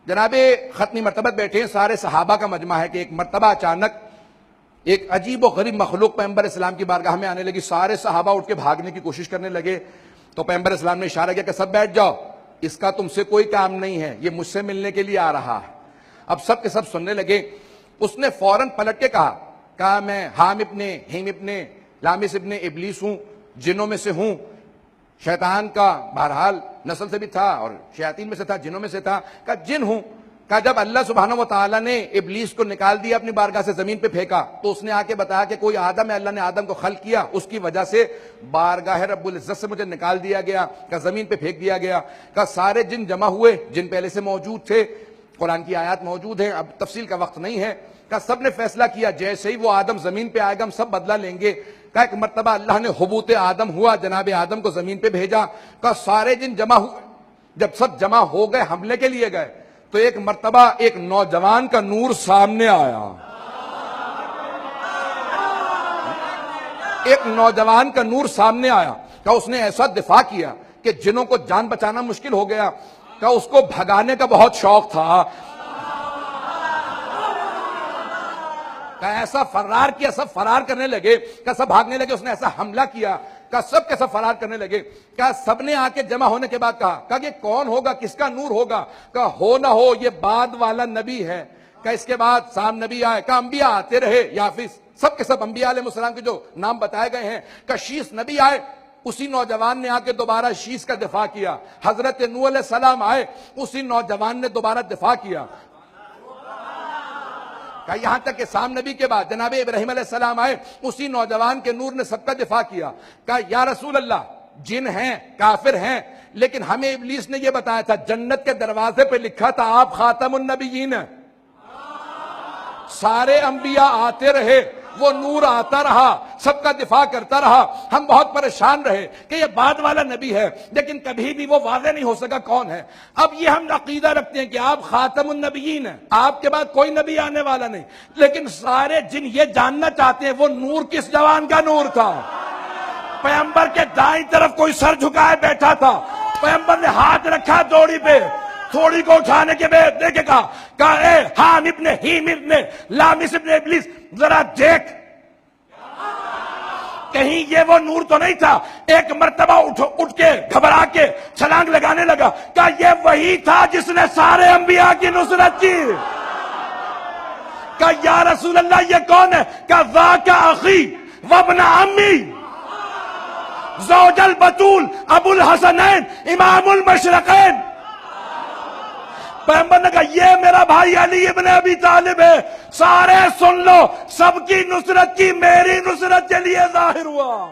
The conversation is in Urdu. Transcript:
جناب ختمی مرتبت بیٹھے ہیں سارے صحابہ کا مجمع ہے کہ ایک مرتبہ اچانک ایک عجیب و غریب مخلوق پیغمبر اسلام کی بارگاہ میں آنے لگی. سارے صحابہ اٹھ کے بھاگنے کی کوشش کرنے لگے تو پیغمبر اسلام نے اشارہ کیا کہ سب بیٹھ جاؤ, اس کا تم سے کوئی کام نہیں ہے, یہ مجھ سے ملنے کے لیے آ رہا ہے. اب سب کے سب سننے لگے. اس نے فوراً پلٹ کے کہا میں حام ابن ہیم ابن لامس ابن ابلیس ہوں, جنوں میں سے ہوں, شیطان کا بہرحال نسل سے بھی تھا اور شیاطین میں سے تھا, جنوں میں سے تھا. کہا جن ہوں. کہا جب اللہ سبحانہ و تعالیٰ نے ابلیس کو نکال دیا اپنی بارگاہ سے, زمین پہ پھینکا, تو اس نے آ کے بتایا کہ کوئی آدم ہے, اللہ نے آدم کو خلق کیا, اس کی وجہ سے بارگاہ رب العزت سے مجھے نکال دیا گیا. کہا زمین پہ پھینک دیا گیا. کہا سارے جن جمع ہوئے, جن پہلے سے موجود تھے, قرآن کی آیات موجود ہیں, اب تفصیل کا وقت نہیں ہے. کہا سب نے فیصلہ کیا جیسے ہی وہ آدم زمین پہ آئے گا ہم سب بدلہ لیں گے. کہا ایک مرتبہ اللہ نے حبوط آدم ہوا, جناب آدم کو زمین پہ بھیجا. کہا سارے جن جمع ہوئے, جب سب جمع ہو گئے حملے کے لیے گئے تو ایک مرتبہ ایک نوجوان کا نور سامنے آیا. ایک نوجوان کا نور سامنے آیا. کہا اس نے ایسا دفاع کیا کہ جنوں کو جان بچانا مشکل ہو گیا. کہا اس کو بھگانے کا بہت شوق تھا. کہا ایسا فرار کیا, سب فرار کرنے لگے. کہا سب بھاگنے لگے. اس نے ایسا حملہ کیا, کہا سب کے سب فرار کرنے لگے. کہا سب نے آ کے جمع ہونے کے بعد کہا یہ کون ہوگا, کس کا نور ہوگا؟ کہا ہو نہ ہو یہ بعد والا نبی ہے. کہا اس کے بعد سام نبی آئے. کہا انبیاء آتے رہے, یافس سب کے سب انبیاء علیہ السلام کے جو نام بتائے گئے ہیں. کہا شیس نبی آئے, اسی نوجوان نے آ کے دوبارہ شیس کا دفاع کیا. حضرت نوح علیہ السلام آئے, اسی نوجوان نے دوبارہ دفاع کیا. کہ یہاں تک کہ سام نبی کے بعد جناب ابراہیم علیہ السلام آئے, اسی نوجوان کے نور نے سب کا دفاع کیا. کہا یا رسول اللہ جن ہیں کافر ہیں, لیکن ہمیں ابلیس نے یہ بتایا تھا جنت کے دروازے پہ لکھا تھا آپ خاتم النبیین. سارے انبیاء آتے رہے, وہ نور آتا رہا, سب کا دفاع کرتا رہا. ہم بہت پریشان رہے کہ یہ بعد والا نبی ہے, لیکن کبھی بھی وہ واضح نہیں ہو سکا کون ہے. اب یہ ہم عقیدہ رکھتے ہیں کہ آپ خاتم النبیین ہیں, آپ کے بعد کوئی نبی آنے والا نہیں, لیکن سارے جن یہ جاننا چاہتے ہیں وہ نور کس جوان کا نور تھا. پیغمبر کے دائیں طرف کوئی سر جھکائے بیٹھا تھا, پیغمبر نے ہاتھ رکھا دوڑی پہ, تھوڑی کو اٹھانے کے بعد دیکھے کہا اے حام ابن ہیم ابن لامس ابن ابلیس ذرا دیکھ, کہیں یہ وہ نور تو نہیں تھا. ایک مرتبہ اٹھ کے گھبرا کے چھلانگ لگانے لگا. کہا یہ وہی تھا جس نے سارے انبیاء کی نصرت کی. کہا یا رسول اللہ یہ کون ہے؟ کہا ذاک اخی وابن عمی زوج البتول ابو الحسنین امام المشرقین. پیغمبر نے کہا یہ میرا بھائی علی ابن ابی طالب ہے, سارے سن لو, سب کی نصرت کی میری نصرت کے لیے ظاہر ہوا.